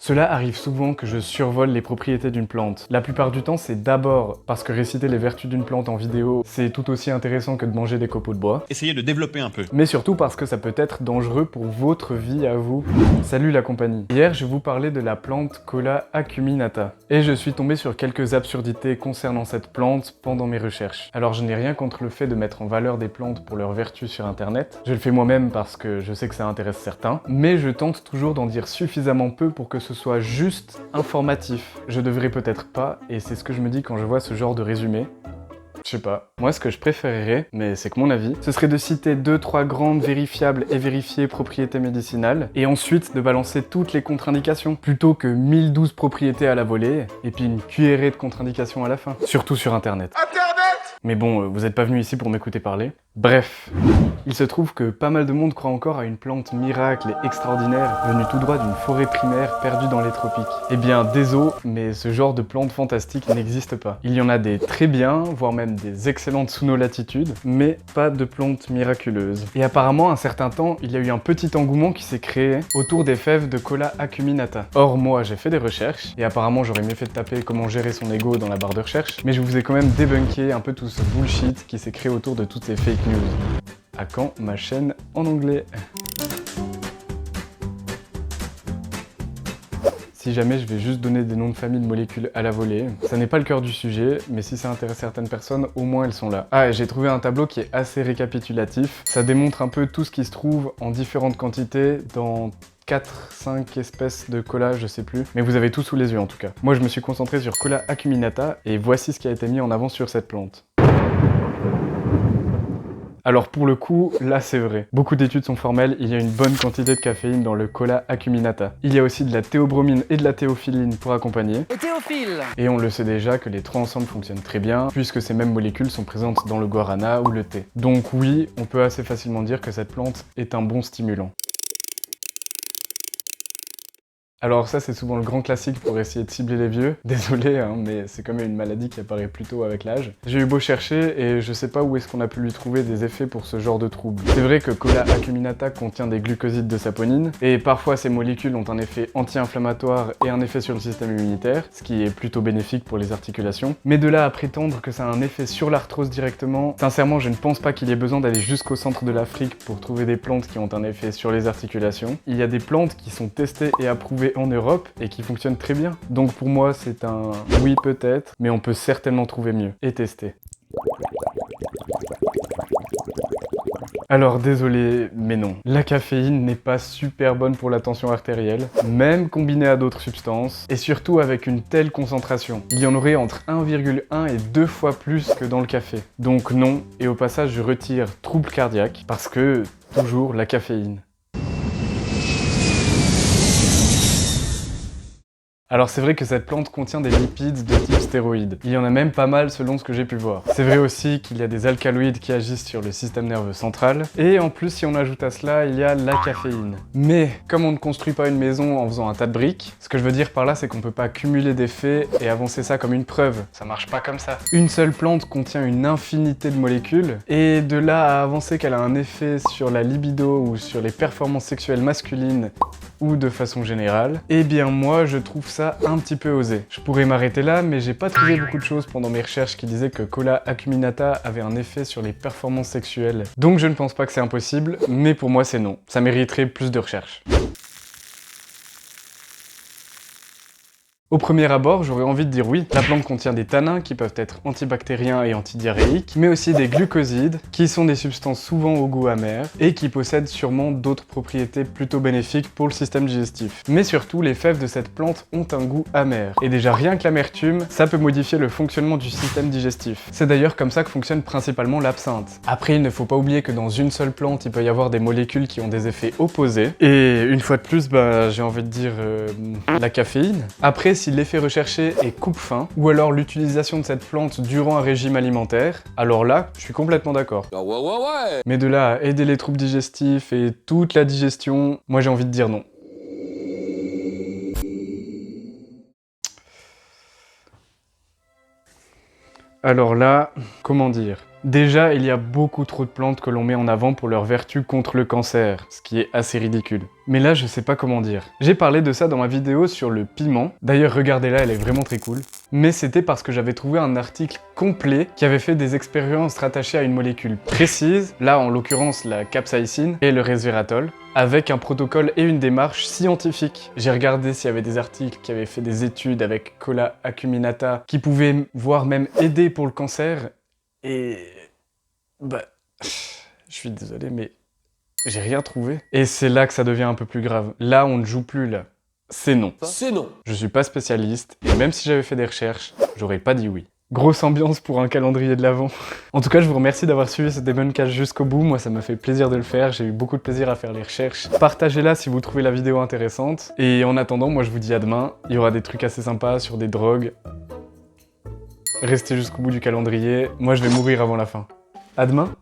Cela arrive souvent que je survole les propriétés d'une plante. La plupart du temps, c'est d'abord parce que réciter les vertus d'une plante en vidéo, c'est tout aussi intéressant que de manger des copeaux de bois. Essayez de développer un peu. Mais surtout parce que ça peut être dangereux pour votre vie à vous. Salut la compagnie. Hier, je vous parlais de la plante Cola acuminata. Et je suis tombé sur quelques absurdités concernant cette plante pendant mes recherches. Alors je n'ai rien contre le fait de mettre en valeur des plantes pour leurs vertus sur internet. Je le fais moi-même parce que je sais que ça intéresse certains. Mais je tente toujours d'en dire suffisamment peu pour que ce soit juste informatif. Je devrais peut-être pas, et c'est ce que je me dis quand je vois ce genre de résumé. Je sais pas. Moi, ce que je préférerais, mais c'est que mon avis, ce serait de citer 2-3 grandes vérifiables et vérifiées propriétés médicinales, et ensuite de balancer toutes les contre-indications, plutôt que 1012 propriétés à la volée, et puis une cuillerée de contre-indications à la fin. Surtout sur Internet. Mais bon, vous êtes pas venu ici pour m'écouter parler. Bref, il se trouve que pas mal de monde croit encore à une plante miracle et extraordinaire venue tout droit d'une forêt primaire perdue dans les tropiques. Eh bien, désolé, mais ce genre de plante fantastique n'existe pas. Il y en a des très bien, voire même des excellentes sous nos latitudes, mais pas de plantes miraculeuses. Et apparemment, un certain temps, il y a eu un petit engouement qui s'est créé autour des fèves de Cola acuminata. Or, moi, j'ai fait des recherches, et apparemment, j'aurais mieux fait de taper comment gérer son ego dans la barre de recherche, mais je vous ai quand même débunké un peu tout ce bullshit qui s'est créé autour de toutes ces fake news. À quand ma chaîne en anglais? Si jamais je vais juste donner des noms de famille de molécules à la volée, ça n'est pas le cœur du sujet, mais si ça intéresse certaines personnes, au moins elles sont là. Ah, et j'ai trouvé un tableau qui est assez récapitulatif. Ça démontre un peu tout ce qui se trouve en différentes quantités dans 4-5 espèces de cola, je sais plus, mais vous avez tout sous les yeux en tout cas. Moi je me suis concentré sur Cola acuminata, et voici ce qui a été mis en avant sur cette plante. Alors pour le coup, là c'est vrai. Beaucoup d'études sont formelles, il y a une bonne quantité de caféine dans le Cola acuminata. Il y a aussi de la théobromine et de la théophyline pour accompagner. Et théophile! Et on le sait déjà que les trois ensemble fonctionnent très bien, puisque ces mêmes molécules sont présentes dans le guarana ou le thé. Donc oui, on peut assez facilement dire que cette plante est un bon stimulant. Alors ça c'est souvent le grand classique pour essayer de cibler les vieux. Désolé hein, mais c'est quand même une maladie qui apparaît plus tôt avec l'âge. J'ai eu beau chercher et je sais pas où est-ce qu'on a pu lui trouver des effets pour ce genre de trouble. C'est vrai que Cola acuminata contient des glucosides de saponine, et parfois ces molécules ont un effet anti-inflammatoire et un effet sur le système immunitaire, ce qui est plutôt bénéfique pour les articulations. Mais de là à prétendre que ça a un effet sur l'arthrose directement, sincèrement je ne pense pas qu'il y ait besoin d'aller jusqu'au centre de l'Afrique pour trouver des plantes qui ont un effet sur les articulations. Il y a des plantes qui sont testées et approuvées en Europe et qui fonctionnent très bien. Donc pour moi c'est un oui peut-être, mais on peut certainement trouver mieux et tester. Alors désolé, mais non. La caféine n'est pas super bonne pour la tension artérielle, même combinée à d'autres substances, et surtout avec une telle concentration. Il y en aurait entre 1,1 et 2 fois plus que dans le café. Donc non, et au passage je retire trouble cardiaque, parce que, toujours, la caféine. Alors c'est vrai que cette plante contient des lipides de type stéroïde. Il y en a même pas mal selon ce que j'ai pu voir. C'est vrai aussi qu'il y a des alcaloïdes qui agissent sur le système nerveux central. Et en plus, si on ajoute à cela, il y a la caféine. Mais comme on ne construit pas une maison en faisant un tas de briques, ce que je veux dire par là, c'est qu'on peut pas cumuler des faits et avancer ça comme une preuve. Ça marche pas comme ça. Une seule plante contient une infinité de molécules, et de là à avancer qu'elle a un effet sur la libido ou sur les performances sexuelles masculines, ou de façon générale, eh bien moi je trouve ça un petit peu osé. Je pourrais m'arrêter là, mais j'ai pas trouvé beaucoup de choses pendant mes recherches qui disaient que Cola acuminata avait un effet sur les performances sexuelles. Donc je ne pense pas que c'est impossible, mais pour moi c'est non. Ça mériterait plus de recherches. Au premier abord, j'aurais envie de dire oui. La plante contient des tanins qui peuvent être antibactériens et antidiarrhéiques, mais aussi des glucosides, qui sont des substances souvent au goût amer, et qui possèdent sûrement d'autres propriétés plutôt bénéfiques pour le système digestif. Mais surtout, les fèves de cette plante ont un goût amer. Et déjà rien que l'amertume, ça peut modifier le fonctionnement du système digestif. C'est d'ailleurs comme ça que fonctionne principalement l'absinthe. Après, il ne faut pas oublier que dans une seule plante, il peut y avoir des molécules qui ont des effets opposés. Et une fois de plus, j'ai envie de dire la caféine. Après, si l'effet recherché est coupe-faim, ou alors l'utilisation de cette plante durant un régime alimentaire, alors là, je suis complètement d'accord. Mais de là à aider les troubles digestifs et toute la digestion, moi j'ai envie de dire non. Alors là, comment dire? Déjà, il y a beaucoup trop de plantes que l'on met en avant pour leurs vertus contre le cancer, ce qui est assez ridicule. Mais là, je sais pas comment dire. J'ai parlé de ça dans ma vidéo sur le piment. D'ailleurs, regardez-la, elle est vraiment très cool. Mais c'était parce que j'avais trouvé un article complet qui avait fait des expériences rattachées à une molécule précise, là en l'occurrence la capsaïcine et le resveratrol, avec un protocole et une démarche scientifique. J'ai regardé s'il y avait des articles qui avaient fait des études avec Cola acuminata qui pouvaient voire même aider pour le cancer. Et bah, je suis désolé, mais j'ai rien trouvé. Et c'est là que ça devient un peu plus grave. Là, on ne joue plus là. C'est non. C'est non. Je suis pas spécialiste, et même si j'avais fait des recherches, j'aurais pas dit oui. Grosse ambiance pour un calendrier de l'Avent. En tout cas, je vous remercie d'avoir suivi ce Demoncast jusqu'au bout. Moi, ça m'a fait plaisir de le faire. J'ai eu beaucoup de plaisir à faire les recherches. Partagez-la si vous trouvez la vidéo intéressante. Et en attendant, moi, je vous dis à demain. Il y aura des trucs assez sympas sur des drogues. Restez jusqu'au bout du calendrier. Moi, je vais mourir avant la fin. À demain.